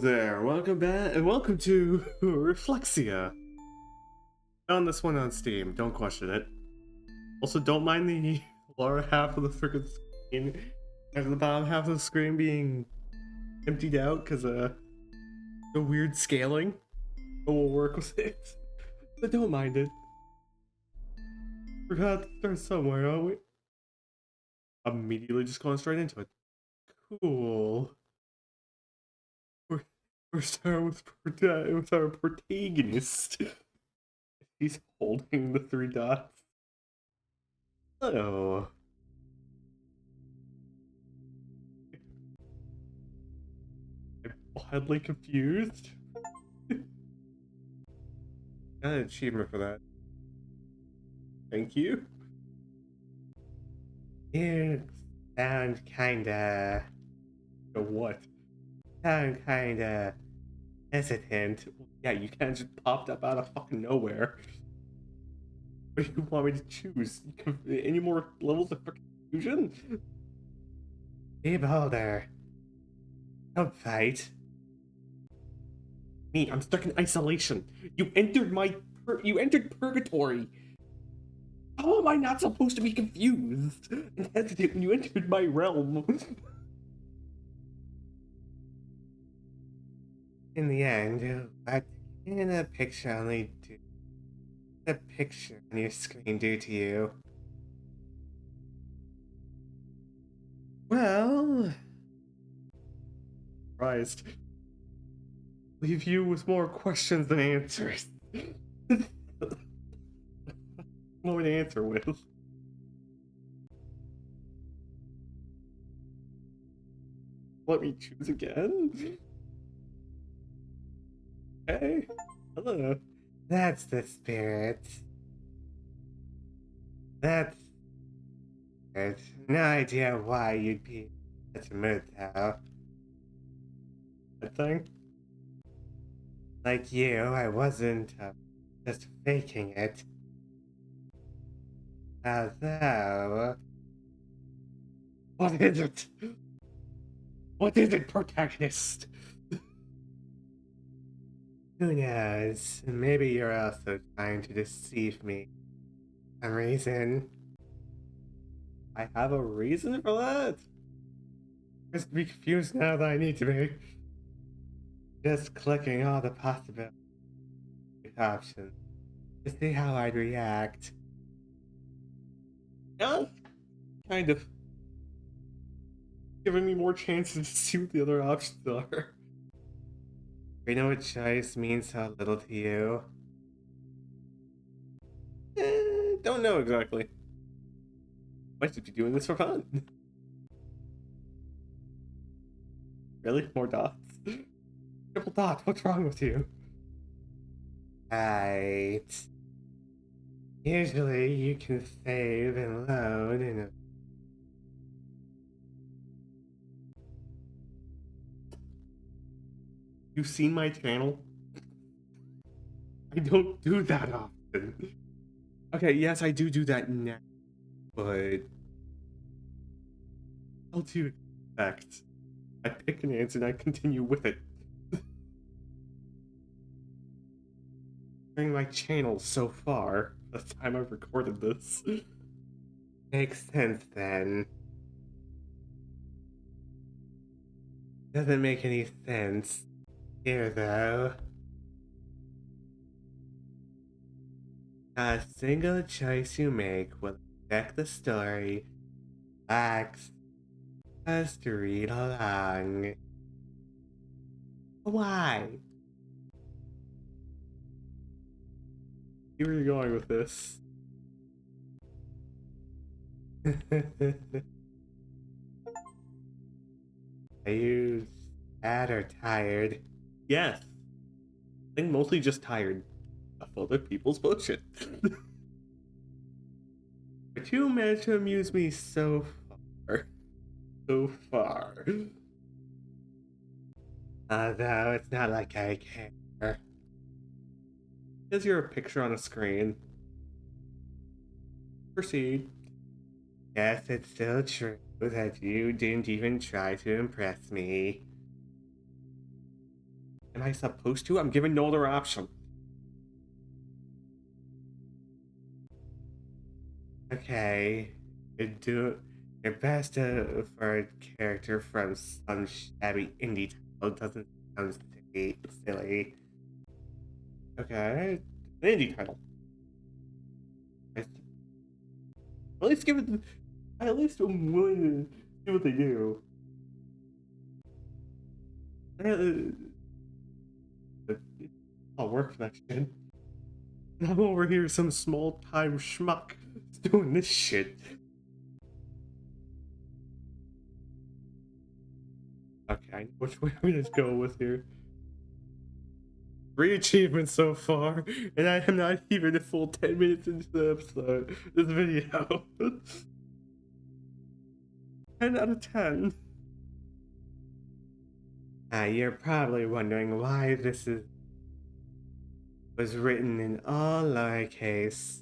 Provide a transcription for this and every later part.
there, welcome back, and welcome to Reflexia. Found this one on Steam, don't question it. Also, don't mind the lower half of the freaking screen and the bottom half of the screen being emptied out because the weird scaling. But we'll work with it. But don't mind it. Forgot to start somewhere, aren't we? Immediately just going straight into it. Cool. We're starting with our protagonist. He's holding the 3 dots. Hello. I'm wildly confused. Got an achievement for that. Thank you. You sound kinda... What? Sound kinda... hesitant. Yeah, you kinda just popped up out of fucking nowhere. What do you want me to choose? Any more levels of confusion? Hey, Beholder. Don't fight. Me, I'm stuck in isolation. You entered purgatory. How am I not supposed to be confused and hesitant when you entered my realm? In the end, what can a picture only do? The picture on your screen do to you? Well, surprised. Leave you with more questions than answers. What to answer with? Let me choose again? Okay. Hello. That's the spirit. That's it. No idea why you'd be in such a mood though. That thing? Like you, I wasn't just faking it. Although... What is it? What is it, protagonist? Who knows? Maybe you're also trying to deceive me. For some reason. I have a reason for that? I'm just be confused now that I need to be. Just clicking all the possible options to see how I'd react. Yeah, kind of. Giving me more chances to see what the other options are. You know what choice means so little to you? Don't know exactly. Why should you be doing this for fun? Really? More dots? Triple dot, what's wrong with you? Right. Usually you can save and load in a... You've seen my channel? I don't do that often. Okay, yes, I do that now, but... How do you expect? I pick an answer and I continue with it. During my channel so far, the time I've recorded this. Makes sense then. Doesn't make any sense here though. A single choice you make will affect the story. Acts us to read along. Why? Where are you going with this? Are you sad or tired? Yes. I think mostly just tired of other people's bullshit. But you managed to amuse me so far. So far. Although it's not like I care. Because you're a picture on a screen. Proceed. Yes, it's still true that you didn't even try to impress me. Am I supposed to? I'm given no other option. Okay. You do your best for a character from some shabby indie title doesn't sound silly. Okay. An indie title. At least give it. At least I'm willing to see what they do. Oh, work connection. And I'm over here, some small time schmuck, doing this shit. Okay, which way are we gonna go with here? 3 achievements so far, and I am not even a full 10 minutes into the episode. This video. 10 out of 10. You're probably wondering why this was written in all lowercase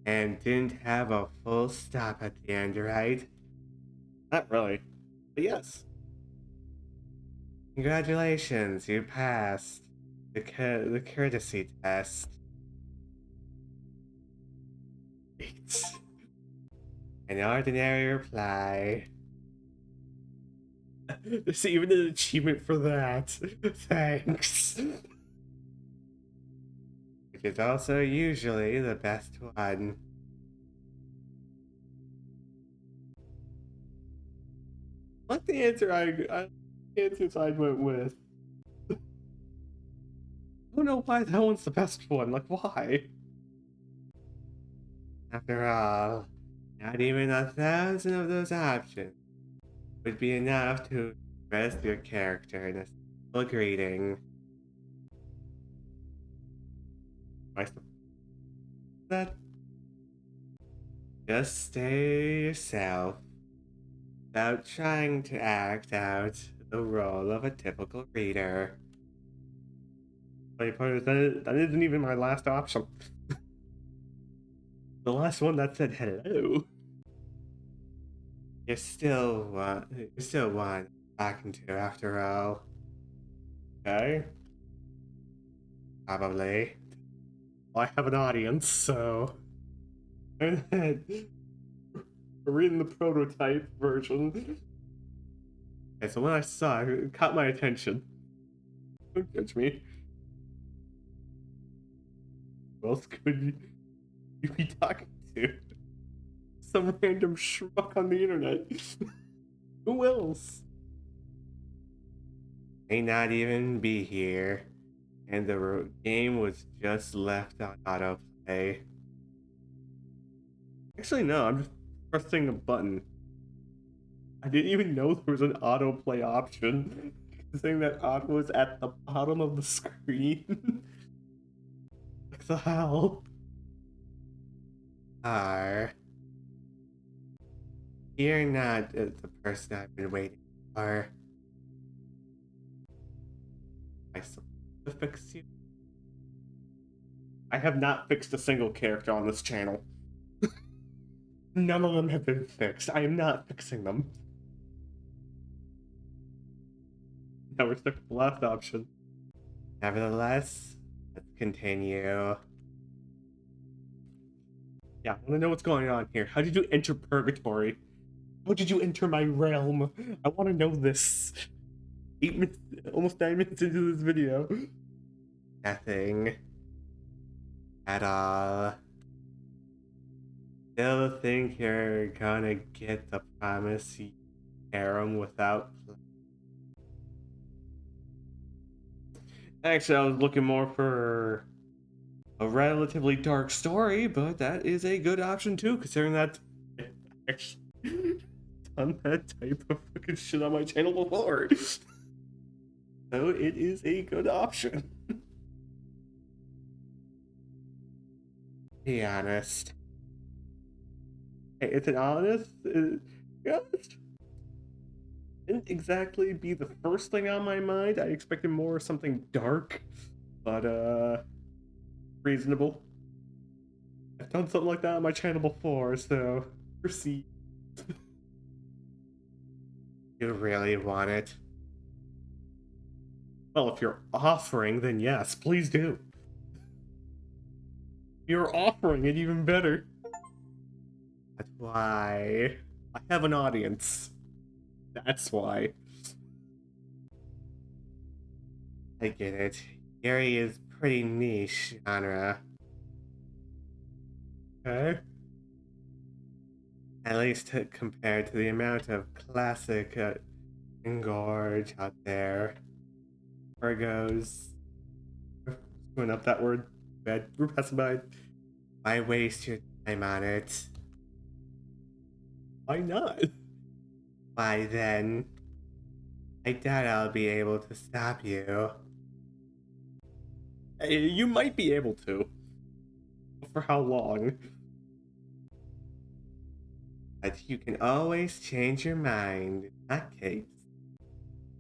and didn't have a full stop at the end, right? Not really, but yes. Congratulations, you passed the courtesy test. It's an ordinary reply. There's even an achievement for that. Thanks. Which is also usually the best one. What the answer answers I went with. I don't know why that one's the best one. Like, why? After all, not even 1,000 of those options would be enough to express your character in a simple greeting. That just stay yourself without trying to act out the role of a typical reader. Funny part is that isn't even my last option. The last one that said hello. You're still one talking to after all. Okay. Probably. Well, I have an audience, so we're reading the prototype version. Okay, so when I saw it caught my attention. Don't judge me. Who else could you be talking to? Some random schmuck on the internet. Who else? May not even be here, and the game was just left on autoplay. Actually, no, I'm just pressing a button. I didn't even know there was an autoplay option. Saying that auto was at the bottom of the screen. What the hell? You're not the person I've been waiting for. I suppose to fix you. I have not fixed a single character on this channel. None of them have been fixed. I am not fixing them. Now we're stuck with the last option. Nevertheless, let's continue. Yeah, I want to know what's going on here. How did you enter purgatory? How did you enter my realm? I want to know this. 8 minutes, almost 9 minutes into this video. Nothing. At all. Still think you're gonna get the promised harem without... Actually, I was looking more for a relatively dark story, but that is a good option too, considering that I actually done that type of fucking shit on my channel before. So it is a good option. Be honest. Hey, it's an honest. Be honest. Didn't exactly be the first thing on my mind. I expected more something dark, but reasonable. I've done something like that on my channel before, so proceed. You really want it? Well, if you're offering, then yes, please do. You're offering it even better. That's why I have an audience. That's why. I get it. Gary is pretty niche genre. Okay. At least compared to the amount of classic engorge out there. Virgos. Screwing up that word. Bad. We're passing by. Why waste your time on it? Why not? Why then? I doubt I'll be able to stop you. You might be able to. For how long? But you can always change your mind. In that case,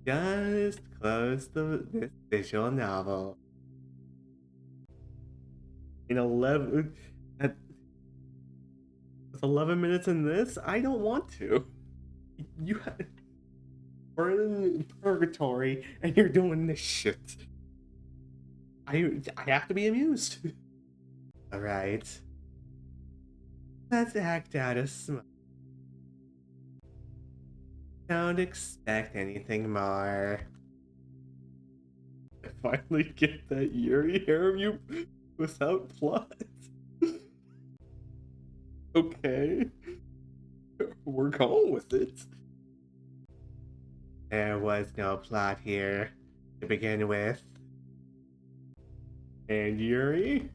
just close this visual novel. In 11... With 11 minutes in this, I don't want to. We're in purgatory, and you're doing this shit. I have to be amused. Alright. Let's act out a smile. Don't expect anything more. I finally get that Yuri harem you without plot. Okay. We're going with it. There was no plot here to begin with. And Yuri?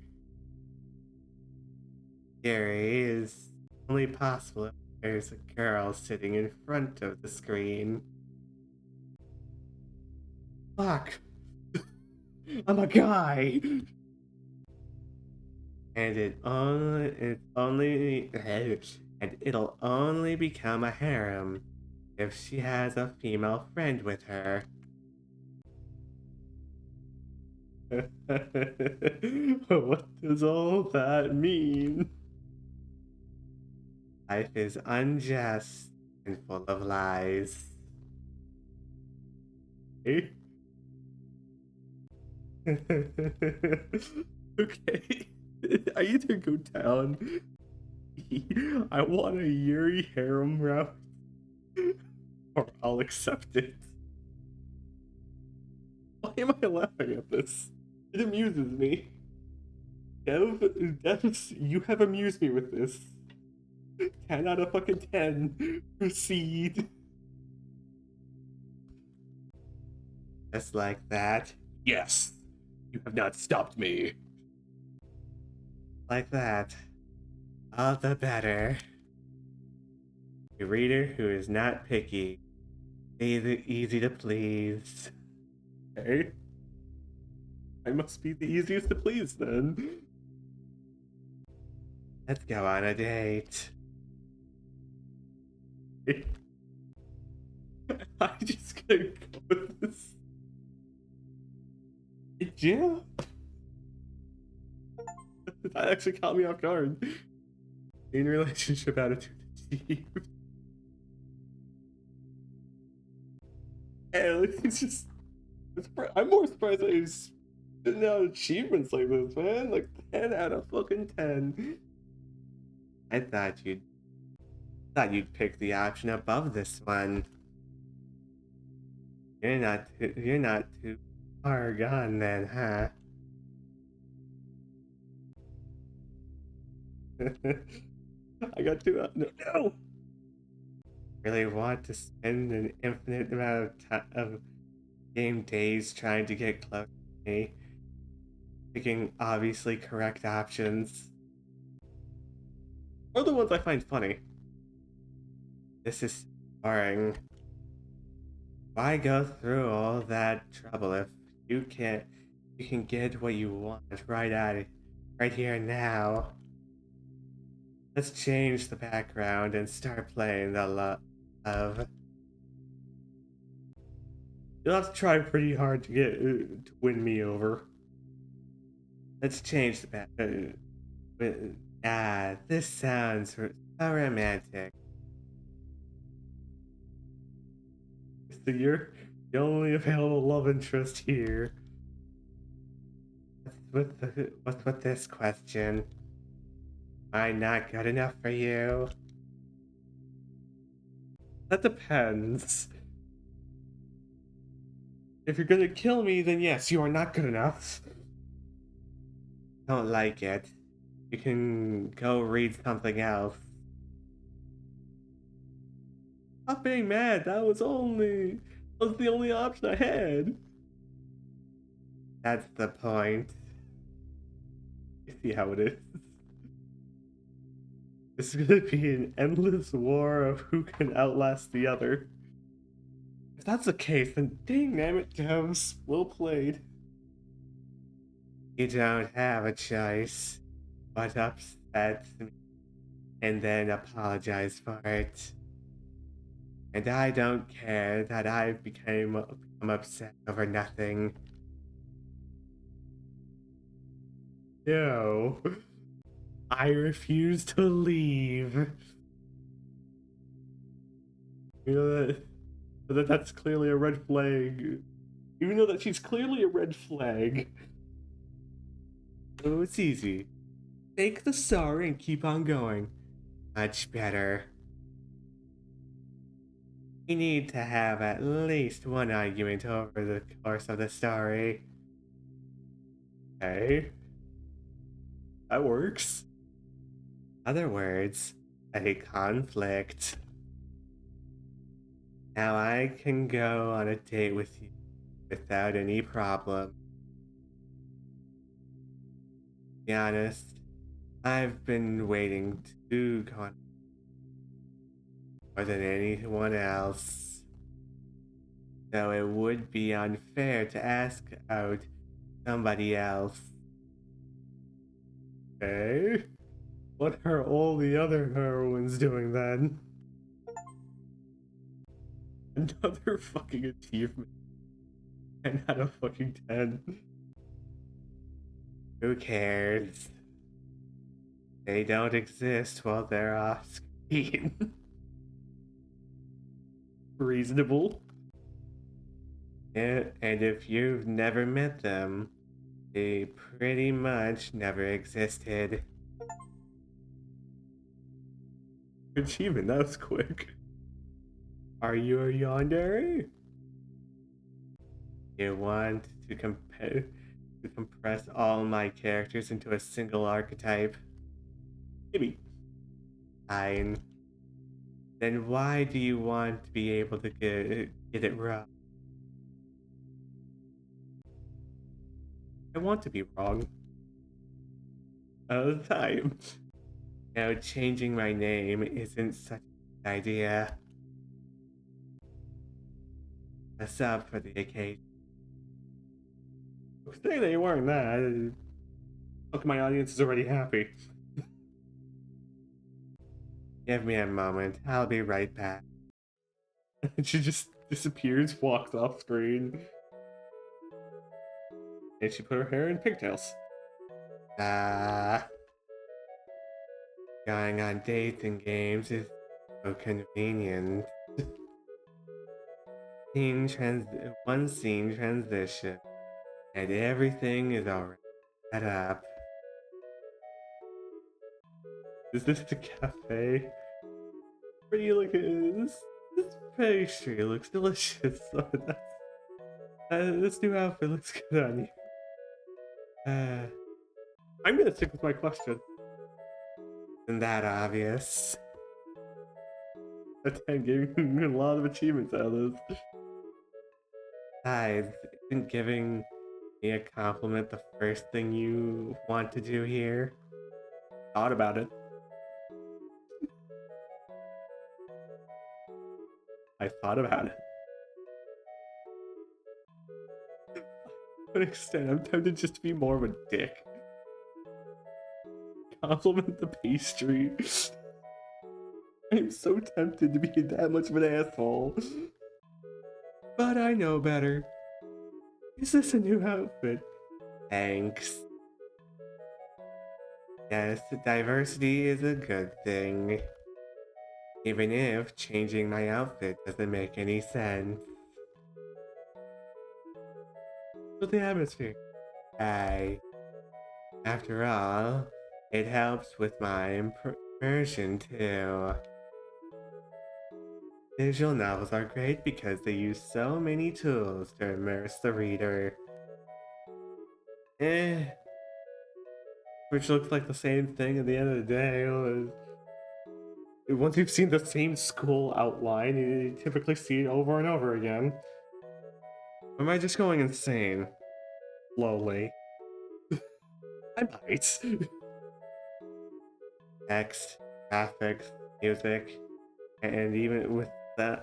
Yuri is only possible if there's a girl sitting in front of the screen. Fuck! I'm a guy! And it'll only become a harem if she has a female friend with her. What does all that mean? Life is unjust and full of lies. Okay. Okay. I either go down. I want a Yuri harem route, or I'll accept it. Why am I laughing at this? It amuses me. Dev, you have amused me with this. 10 out of fucking 10. Proceed. Just like that. Yes. You have not stopped me. Like that. All the better. A reader who is not picky. Easy to please. Okay. I must be the easiest to please then. Let's go on a date. I'm just gonna go with this. Yeah. That actually caught me off guard. In relationship attitude achieved. And it's just... I'm more surprised that he's sitting out achievements like this, man. Like 10 out of fucking 10. I thought you'd pick the option above this one. You're not too far gone then, huh? I got to no. Really want to spend an infinite amount of game days trying to get close to me, picking obviously correct options, or the ones I find funny. This is boring. Why go through all that trouble if you can get what you want right here now? Let's change the background and start playing the love. You'll have to try pretty hard to get to win me over. Let's change the background. This sounds so romantic. So The only available love interest here. What's with this question? Am I not good enough for you? That depends. If you're gonna kill me, then yes, you are not good enough. Don't like it. You can go read something else. Stop being mad. That was the only option I had. That's the point. You see how it is. It's gonna be an endless war of who can outlast the other. If that's the case, then dang nabbit, devs, well played. You don't have a choice but upset me and then apologize for it. And I don't care that I've become upset over nothing. No. I refuse to leave. You know that's clearly a red flag. Even though that she's clearly a red flag. Oh, it's easy. Take the sorry and keep on going. Much better. We need to have at least one argument over the course of the story. Okay. That works. Other words, a conflict. Now I can go on a date with you without any problem. To be honest, I've been waiting to go on more than anyone else. So it would be unfair to ask out somebody else. Okay. What are all the other heroines doing then? Another fucking achievement. 10 out of fucking 10. Who cares? They don't exist while they're off screen. Reasonable. Yeah, and if you've never met them, they pretty much never existed. Achievement, that was quick. Are you a yandere? You want to compress all my characters into a single archetype? Maybe. Fine. Then why do you want to be able to get it wrong? I want to be wrong. All the time. Now changing my name isn't such a good idea. What's up for the occasion? Say they weren't that. Look, my audience is already happy. Give me a moment. I'll be right back. And she just disappears, walks off screen. And she put her hair in pigtails. Going on dates and games is so convenient. One scene transition, and everything is already set up. Is this the cafe? Pretty look at this pastry looks delicious. This new outfit looks good on you. I'm gonna stick with my question. Isn't that obvious? That 10 gave me a lot of achievements out of this. Besides, isn't giving me a compliment the first thing you want to do here? Thought about it. I thought about it. To an extent, I'm tempted just to be more of a dick. Compliment the pastry. I'm so tempted to be that much of an asshole. But I know better. Is this a new outfit? Thanks. Yes, diversity is a good thing. Even if changing my outfit doesn't make any sense. with the atmosphere. After all, it helps with my immersion too. Visual novels are great because they use so many tools to immerse the reader. Eh, which looks like the same thing at the end of the day. Once you've seen the same school outline, you typically see it over and over again. Or am I just going insane? Slowly. I might. Text, graphics, music, and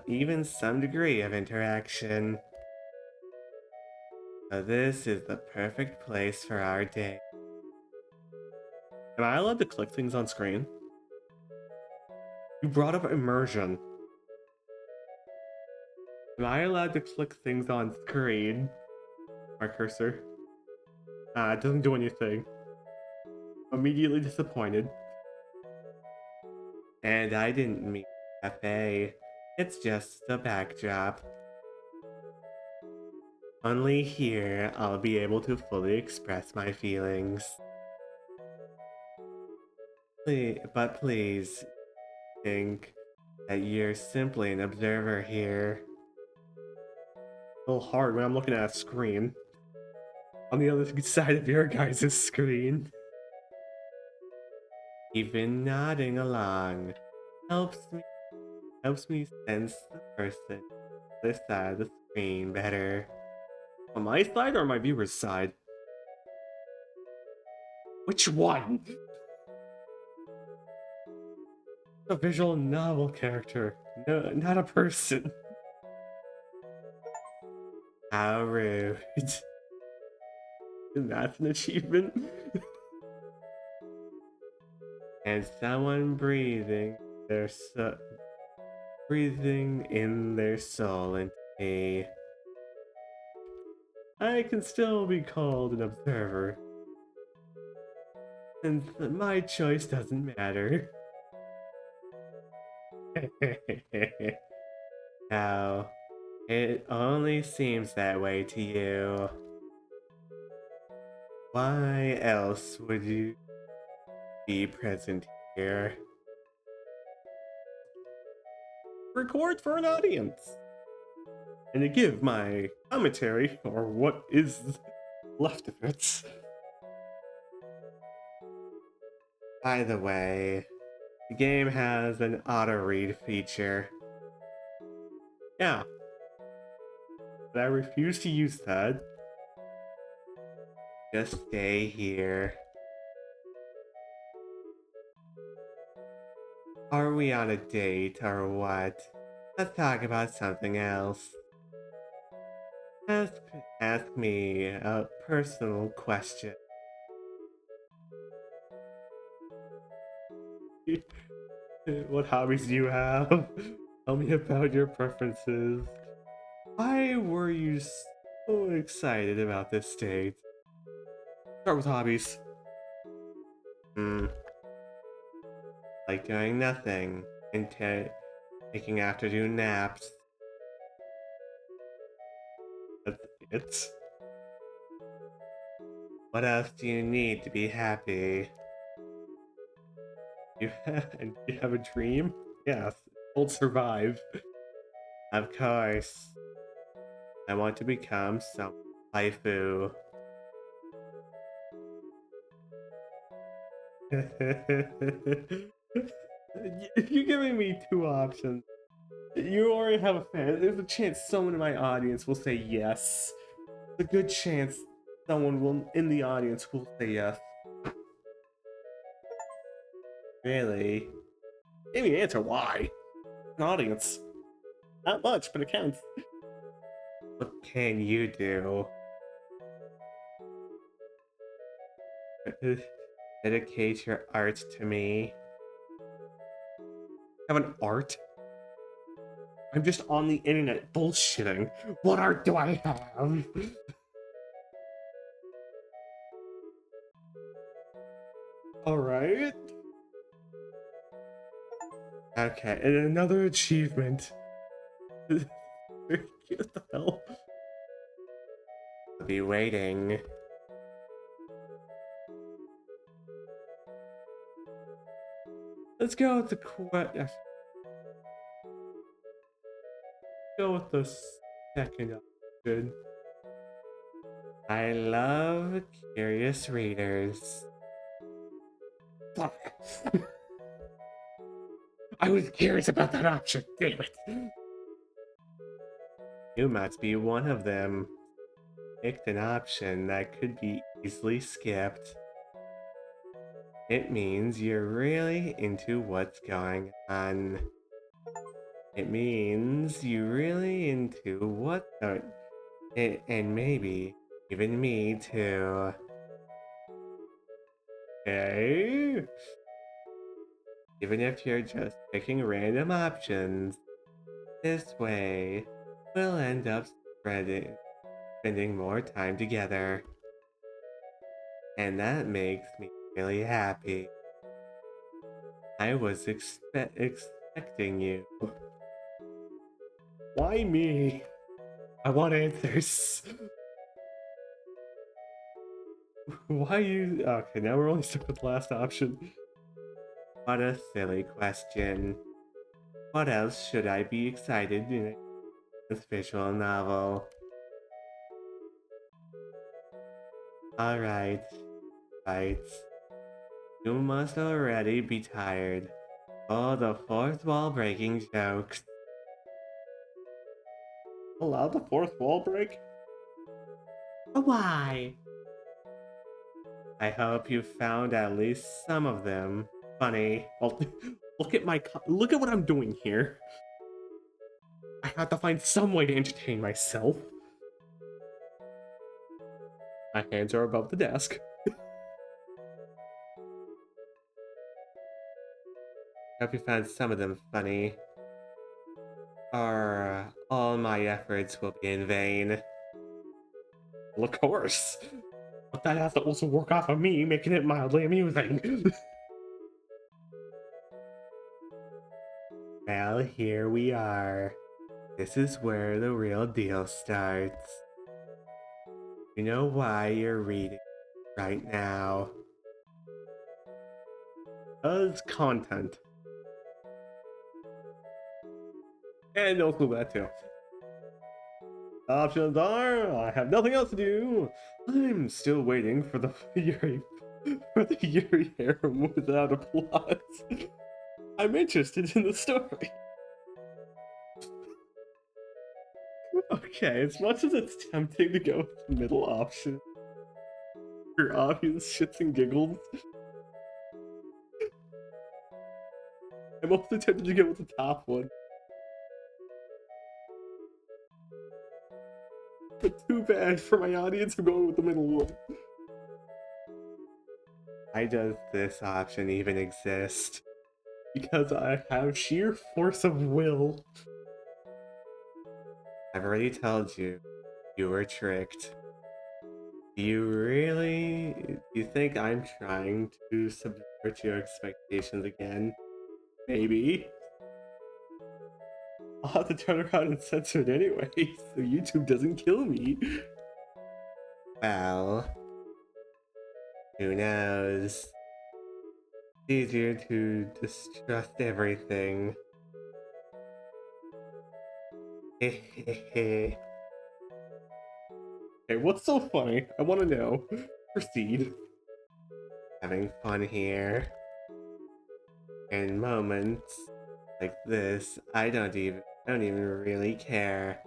even some degree of interaction. So this is the perfect place for our day. Am I allowed to click things on screen? You brought up immersion. Am I allowed to click things on screen? My cursor. It doesn't do anything. Immediately disappointed. And I didn't mean cafe. It's just a backdrop. Only here I'll be able to fully express my feelings. But please think that you're simply an observer here. A little hard when I'm looking at a screen. On the other side of your guys' screen. Even nodding along helps me sense the person on this side of the screen better. On my side or my viewer's side? Which one? A visual novel character, no, not a person. How rude. That's an achievement. And someone breathing in their soul into me. I can still be called an observer. And my choice doesn't matter. Now, it only seems that way to you. Why else would you be present here? Record for an audience! And to give my commentary, or what is left of it. By the way, the game has an auto-read feature. Yeah. But I refuse to use that. Just stay here. Are we on a date or what? Let's talk about something else. Ask me a personal question. What hobbies do you have? Tell me about your preferences. Why were you so excited about this date? Start with hobbies. Like doing nothing and taking afternoon naps. That's it. What else do you need to be happy? You have a dream? Yes, it'll survive. Of course. I want to become some waifu. You're giving me two options. You already have a fan. There's a chance someone in my audience will say yes. There's a good chance someone in the audience will say yes. Really? Give me an answer. Why? An audience. Not much, but it counts. What can you do? Dedicate your art to me. Have an art? I'm just on the internet bullshitting. What art do I have? Alright. Okay, and another achievement. What the hell? be waiting. Let's go with the go with the second option. I love curious readers. Fuck. I was curious about that option, damn it. You must be one of them. Picked an option that could be easily skipped. It means you're really into what's going on. It means you're really into what's going on. And maybe even me too. Okay? Even if you're just picking random options, this way we'll end up spending more time together. And that makes me really happy. I was expecting you. Why me? I want answers. Why you? Okay, now we're only stuck with the last option. What a silly question. What else should I be excited in this visual novel? Alright, right. You must already be tired. Oh, the fourth wall breaking jokes. Allow the fourth wall break? Why? I hope you found at least some of them funny. Well, look at what I'm doing here. I have to find some way to entertain myself. My hands are above the desk. I hope you found some of them funny. Or all my efforts will be in vain. Well, of course. But that has to also work off of me, making it mildly amusing. Well, here we are. This is where the real deal starts. You know why you're reading right now? Does content. And also that too. Options are, I have nothing else to do. I'm still waiting for the Yuri harem without a plot. I'm interested in the story. Okay, as much as it's tempting to go with the middle option for obvious shits and giggles, I'm also tempted to go with the top one. But too bad for my audience, I'm going with the middle one. Why does this option even exist? Because I have sheer force of will. I've already told you, you were tricked. Do you think I'm trying to subvert your expectations again? Maybe. I'll have to turn around and censor it anyway, so YouTube doesn't kill me. Well, who knows? It's easier to distrust everything. Hey, what's so funny? I want to know. Proceed. Having fun here. In moments like this, I don't even really care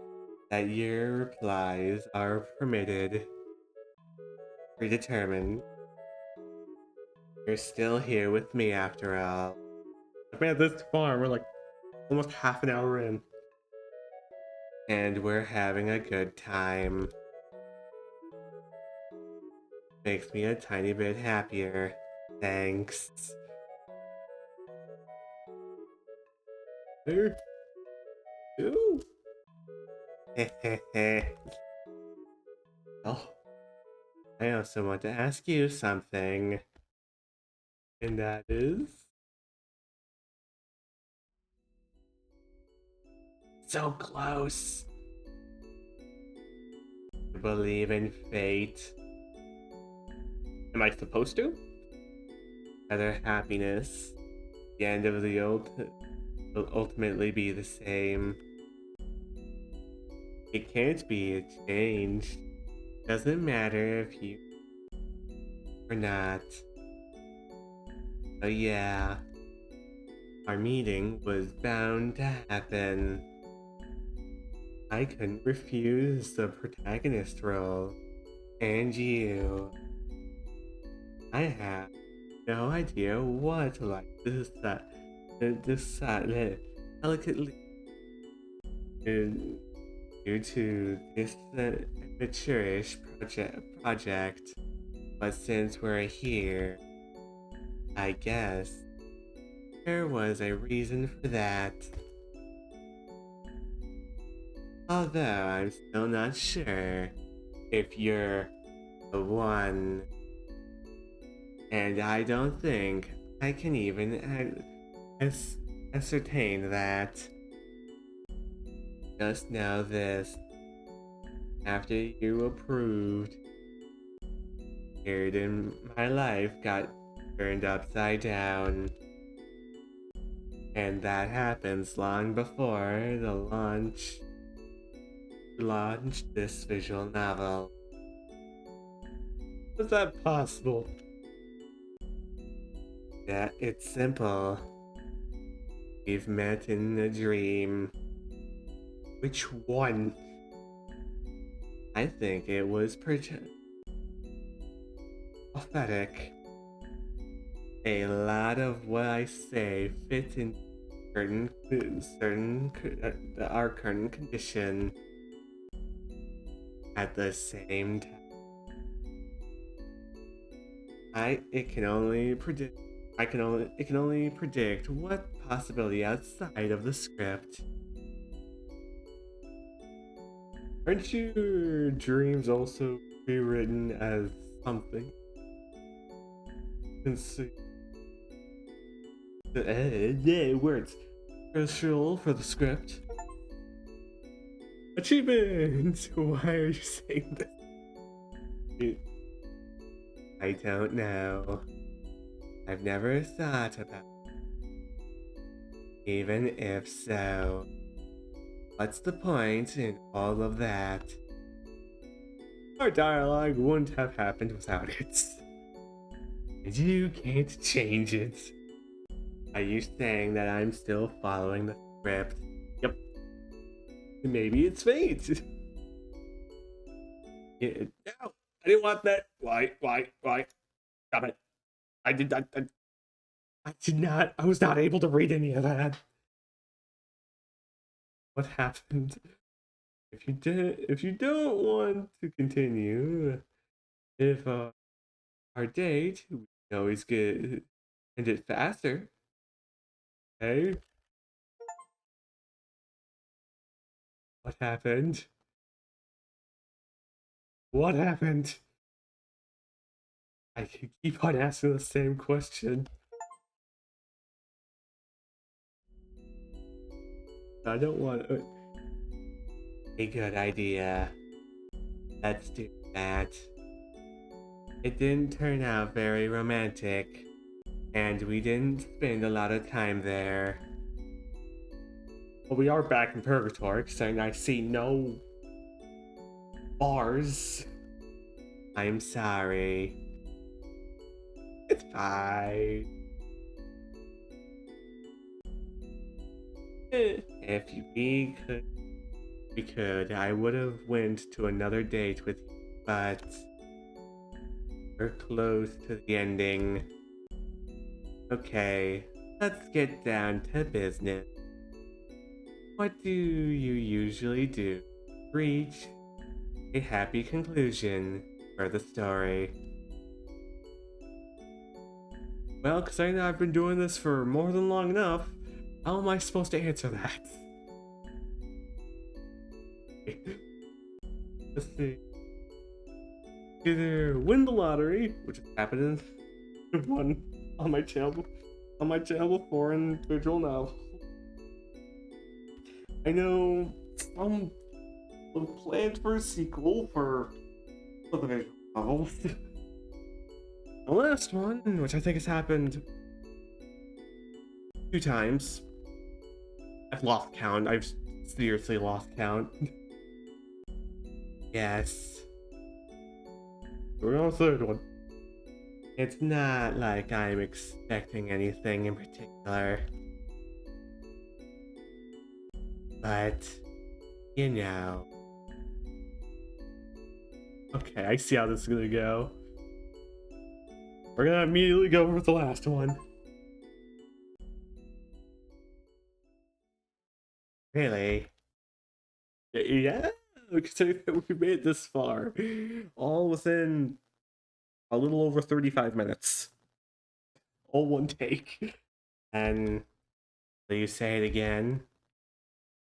that your replies are predetermined. You're still here with me after all. I've made this far, we're like almost half an hour in. And we're having a good time. Makes me a tiny bit happier. Thanks. There. Ooh. Oh. I also want to ask you something. And that is... So close. believe in fate. Am I supposed to? Whether happiness, the end of the old, will ultimately be the same. It can't be changed. Doesn't matter if you or not. But yeah, our meeting was bound to happen. I couldn't refuse the protagonist role. And you. I have no idea what to like decide delicately due to this mature-ish project. But since we're here, I guess there was a reason for that. Although I'm still not sure if you're the one. And I don't think I can even ascertain that. Just know this. After you approved, period in my life got turned upside down. And that happens long before the launched this visual novel. Was that possible? Yeah, it's simple. We've met in a dream. Which one? I think it was prophetic. A lot of what I say fits in our current condition at the same time. It can only predict what possibility outside of the script. Aren't your dreams also be written as something? Words. Crucial for the script. Achievement! Why are you saying this? I don't know. I've never thought about it. Even if so, what's the point in all of that? Our dialogue wouldn't have happened without it. And you can't change it. Are you saying that I'm still following the script? Yep. Maybe it's fate. No, I didn't want that. Why? Stop it. I did not. I was not able to read any of that. What happened? If you don't want to continue, if our date, we can always end it faster. Okay? What happened? What happened? I can keep on asking the same question. I don't want to. A good idea. Let's do that. It didn't turn out very romantic, and we didn't spend a lot of time there. Well, we are back in Purgatory, and I see no bars. I'm sorry. It's fine. If we could, I would have went to another date with you, but we're close to the ending. Okay, let's get down to business. What do you usually do to reach a happy conclusion for the story? Well, because I know I've been doing this for more than long enough, how am I supposed to answer that? Let's see. Either win the lottery, which has happened one on my channel before in visual novel. I know some planned for a sequel for the visual novels. The last one, which I think has happened 2 times. I've lost count. I've seriously lost count. Yes. We're on the 3rd one. It's not like I'm expecting anything in particular. But, you know. Okay, I see how this is gonna go. We're gonna immediately go with the last one. Really? Yeah, considering that we made it this far. All within a little over 35 minutes. All one take. And will you say it again?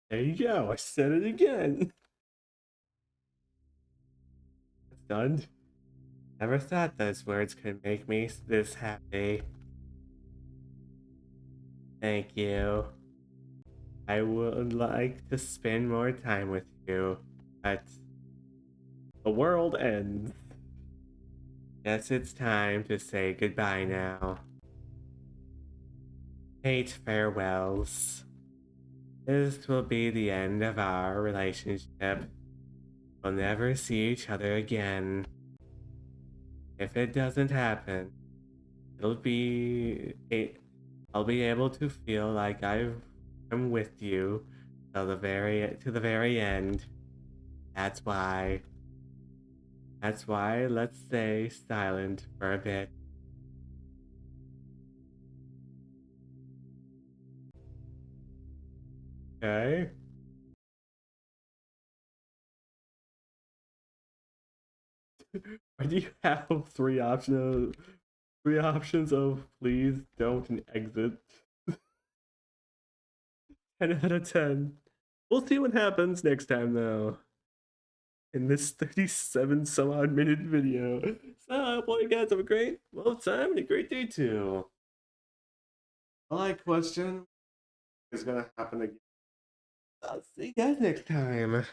There you go, I said it again. It's done. Never thought those words could make me this happy. Thank you. I would like to spend more time with you, but the world ends. Guess it's time to say goodbye now. Fate farewells. This will be the end of our relationship. We'll never see each other again. If it doesn't happen, I'll be able to feel like I'm with you till the very end. That's why let's stay silent for a bit. Okay. Why do you have 3 options of please don't and exit? 10 out of 10. We'll see what happens next time though. In this 37 some odd minute video. So I hope all you guys have a great time and a great day too. My question is gonna happen again. I'll see you guys next time.